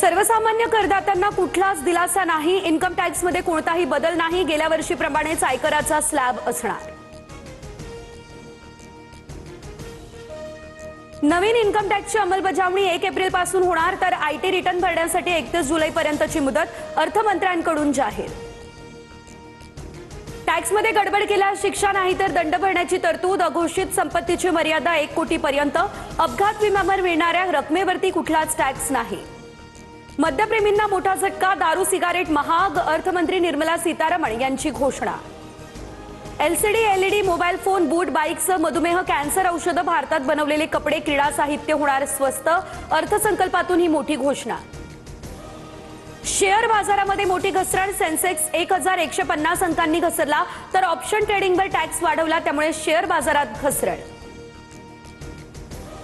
सर्वसामान्य करदात्यांना कुठलाच दिलासा नाही। इन्कम टॅक्स मध्ये कोणताही बदल नाही। गेल्या वर्षीप्रमाणेच आयकराचा स्लॅब असणार। नवीन इन्कम टॅक्सची अंमलबजावणी 1 एप्रिल पासून होणार, तर आयटी रिटर्न भरण्यासाठी 31 जुलै पर्यंतची मुदत अर्थमंत्र्यांकडून जाहीर। टॅक्समध्ये गडबड केल्यास शिक्षा नाही तर दंड भरण्याची तरतूद। अघोषित संपत्तीची मर्यादा 1 कोटीपर्यंत। अपघात विम्यावर मिळणाऱ्या रकमेवरती कुठलाच टॅक्स नाही। मद्यप्रेमींना मोठा झटका, दारू सिगारेट महाग। अर्थमंत्री निर्मला सीतारमण यांची घोषणा। एलसीडी एलईडी मोबाईल फोन बूट बाईक्स मधुमेह कॅन्सर औषधं भारतात बनवलेले कपडे क्रीडा साहित्य होणार स्वस्त। अर्थसंकल्पातून ही मोठी घोषणा। शेअर बाजारामध्ये मोठी घसरण, सेन्सेक्स 1150 अंकांनी घसरला, तर ऑप्शन ट्रेडिंगवर टॅक्स वाढवला, त्यामुळे शेअर बाजारात घसरण।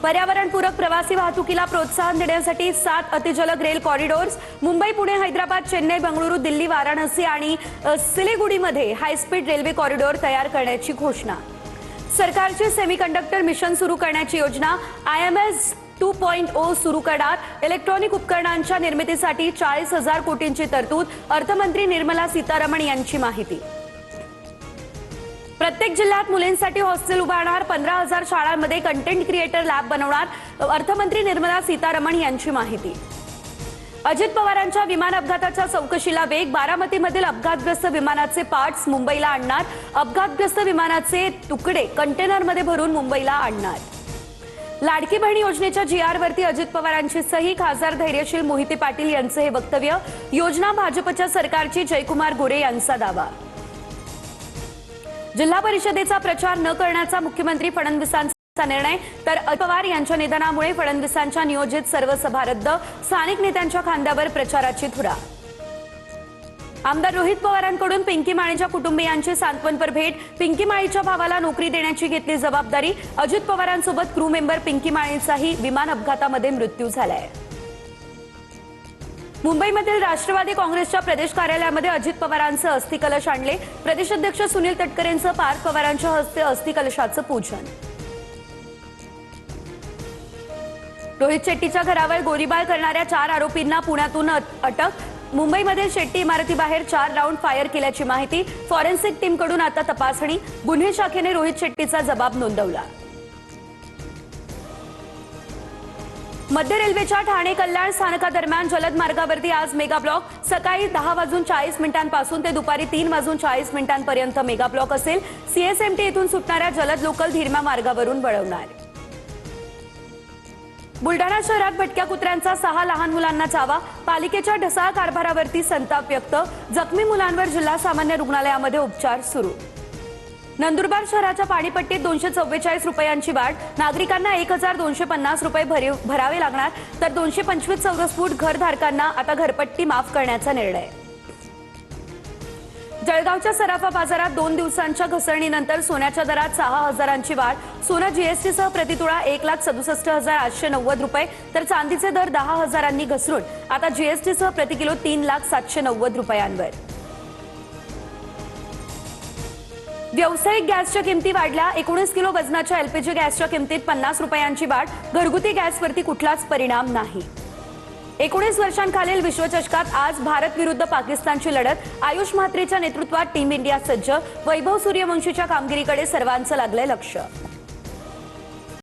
पर्यावरणपूरक प्रवासी वाहतुकीला प्रोत्साहन देण्यासाठी 7 अतिजलद रेल कॉरिडॉर्स मुंबई पुणे हैदराबाद चेन्नई बेंगळुरू दिल्ली वाराणसी आणि सिलिगुडीमध्ये हायस्पीड रेल्वे कॉरिडॉर तयार करण्याची घोषणा। सरकारचे सेमीकंडक्टर मिशन सुरू करण्याची योजना। IMS 2.0 सुरू करणार। इलेक्ट्रॉनिक उपकरणांच्या निर्मितीसाठी 40,000 कोटींची तरतूद। अर्थमंत्री निर्मला सीतारमण यांची माहिती। प्रत्येक जिल्ह्यात मुलींसाठी हॉस्टेल उभारणार। 15,000 शाळांमध्ये कंटेंट क्रिएटर लॅब बनवणार। अर्थमंत्री निर्मला सीतारमण यांची माहिती। अजित पवारांच्या विमान अपघाताच्या चौकशीला वेग। बारामतीमधील अपघातग्रस्त विमानाचे पार्ट्स मुंबईला आणणार। अपघातग्रस्त विमानाचे तुकडे कंटेनरमध्ये भरून मुंबईला आणणार। लाडकी बहीण योजनेच्या GR वरती अजित पवारांची सही। खासदार धैर्यशील मोहिते पाटील यांचे हे वक्तव्य। योजना भाजपच्या सरकारची, जयकुमार गोरे यांचा दावा। जिल्हा परिषदेचा प्रचार न करण्याचा मुख्यमंत्री फडणवीसांचा निर्णय, तर पवार यांच्या निधनामुळे फडणवीसांच्या नियोजित सर्व सभा रद्द। स्थानिक नेत्यांच्या खांद्यावर प्रचाराची धुरा। आमदार रोहित पवारांकडून पिंकी माळीच्या कुटुंबियांची सांत्वनपर भेट। पिंकी माळीच्या भावाला नोकरी देण्याची घेतली जबाबदारी। अजित पवारांसोबत क्रू मेंबर पिंकी माळीचाही विमान अपघातामध्ये मृत्यू झालाय। मुंबईमधील राष्ट्रवादी काँग्रेसच्या प्रदेश कार्यालयामध्ये अजित पवारांचे अस्थिकलश आणले। प्रदेशाध्यक्ष सुनील तटकरेंचं पार्थ पवारांच्या हस्ते अस्थिकलशाचं पूजन। रोहित शेट्टीच्या घरावर गोळीबार करणाऱ्या 4 आरोपींना पुण्यातून अटक। मुंबईमध्ये शेट्टी इमारतीबाहेर 4 राऊंड फायर केल्याची माहिती। फॉरेन्सिक टीमकडून आता तपासणी। गुन्हे शाखेने रोहित शेट्टीचा जबाब नोंदवला। मध्य रेल्वेच्या ठाणे कल्याण स्थानकादरम्यान जलद मार्गावरती आज मेगा ब्लॉक। सकाळी 10:40 पासून ते दुपारी 3:40 पर्यंत मेगा ब्लॉक असेल। CSMT येथून सुटणाऱ्या जलद लोकल धीरमा मार्गावरून वळवणार। बुलढाणा शहरात भटक्या कुत्र्यांचा 6 लहान मुलांना चावा। पालिकेच्या ढसाळ कारभारावरती संताप व्यक्त। जखमी मुलांवर जिल्हा सामान्य रुग्णालयामध्ये उपचार सुरू। नंदुरबार शहराच्या पाणीपट्टीत 244 रुपयांची वाढ। नागरिकांना 1250 रुपये भरावे लागणार, तर 225 चौरस फूट घरधारकांना आता घरपट्टी माफ करण्याचा निर्णय। जळगावच्या सराफा बाजारात 2 दिवसांच्या घसरणीनंतर सोन्याच्या दरात 6,000ची वाढ। सोनं जीएसटीसह प्रतितोळा 1,67,890 रुपये, तर चांदीचे दर 10,000 घसरून आता जीएसटीसह प्रतिकिलो 3,0790 रुपयांवर। व्यावसायिक गॅसच्या किमती वाढल्या। 19 किलो वजनाच्या LPG गॅसच्या किमतीत 50 रुपयांची वाढ। घरगुती गॅसवरती कुठलाच परिणाम नाही। 19 वर्षांखालील विश्वचषकात आज भारत विरुद्ध पाकिस्तानची लढत। आयुष म्हात्रेच्या नेतृत्वात टीम इंडिया सज्ज। वैभव सूर्यवंशीच्या कामगिरीकडे सर्वांचं लागलंय लक्ष।